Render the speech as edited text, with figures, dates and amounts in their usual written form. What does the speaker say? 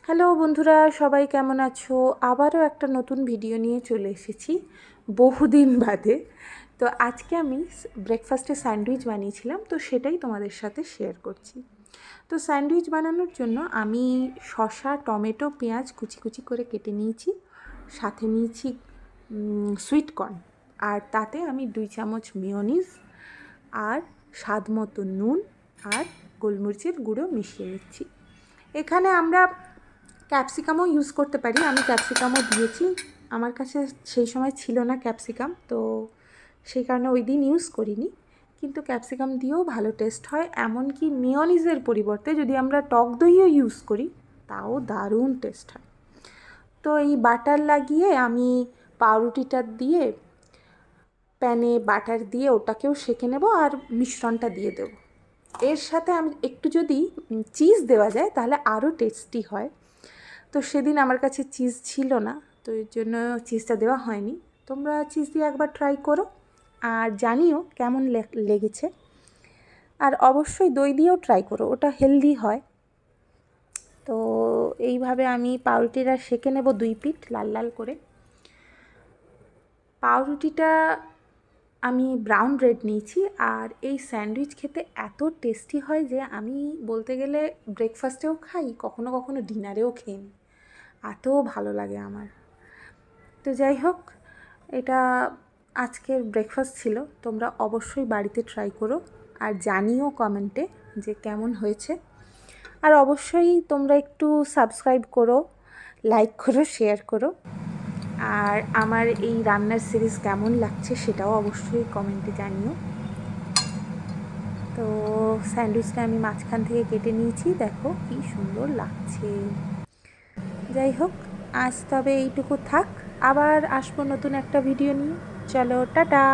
Hello বন্ধুরা, সবাই কেমন আছো? আবারও একটা নতুন ভিডিও নিয়ে চলে এসেছি বহুদিন বাদে। তো আজকে আমি ব্রেকফাস্টে স্যান্ডউইচ বানিয়েছিলাম, তো সেটাই তোমাদের সাথে শেয়ার করছি। তো স্যান্ডউইচ বানানোর জন্য আমি শসা, টমেটো, পেঁয়াজ কুচি কুচি করে কেটে নিয়েছি। সাথে নিয়েছি সুইট কর্ন, আর তাতে আমি 2 চামচ মেয়োনিজ আর স্বাদ মতো নুন আর গোলমরিচের গুঁড়ো মিশিয়ে নিচ্ছি। এখানে আমরা ক্যাপসিকামও ইউজ করতে পারি, আমি ক্যাপসিকামও দিয়েছি। আমার কাছে সেই সময় ছিল না ক্যাপসিকাম, তো সেই কারণে ওই দিন ইউজ করিনি, কিন্তু ক্যাপসিকাম দিয়েও ভালো টেস্ট হয়। এমনকি মেয়োনিজের পরিবর্তে যদি আমরা টক দইও ইউজ করি তাও দারুণ টেস্ট হয়। তো এই বাটার লাগিয়ে আমি পাউরুটিটা দিয়ে প্যানে বাটার দিয়ে ওটাকেও সেঁকে নেব আর মিশ্রণটা দিয়ে দেব। এর সাথে আমি একটু যদি চিজ দেওয়া যায় তাহলে আরও টেস্টি হয়। তো সেদিন আমার কাছে চিজ ছিল না, তো এর জন্য চিজটা দেওয়া হয়নি। তোমরা চিজ দিয়ে একবার ট্রাই করো আর জানিও কেমন লেগেছে। আর অবশ্যই দই দিয়েও ট্রাই করো, ওটা হেলদি হয়। তো এইভাবে আমি পাউরুটিটা সেঁকে নেব 2 পিঠ লাল লাল করে। পাউরুটিটা আমি ব্রাউন ব্রেড নিয়েছি, আর এই স্যান্ডউইচ খেতে এত টেস্টি হয় যে আমি বলতে গেলে ব্রেকফাস্টেও খাই, কখনো কখনো ডিনারেও খেয়ে নিই, এত ভালো লাগে আমার। তো যাই হোক, এটা আজকের ব্রেকফাস্ট ছিল। তোমরা অবশ্যই বাড়িতে ট্রাই করো আর জানিও কমেন্টে যে কেমন হয়েছে। আর অবশ্যই তোমরা একটু সাবস্ক্রাইব করো, লাইক করো, শেয়ার করো। আর আমার এই রান্নার সিরিজ কেমন লাগছে সেটাও অবশ্যই কমেন্টে জানিও। তো স্যান্ডউইচটা আমি মাঝখান থেকে কেটে নিয়েছি, দেখো কি সুন্দর লাগছে। যাই হোক, আজ তবে এইটুকু থাক, আবার আসবো নতুন একটা ভিডিও নিয়ে। চলো, টাটা।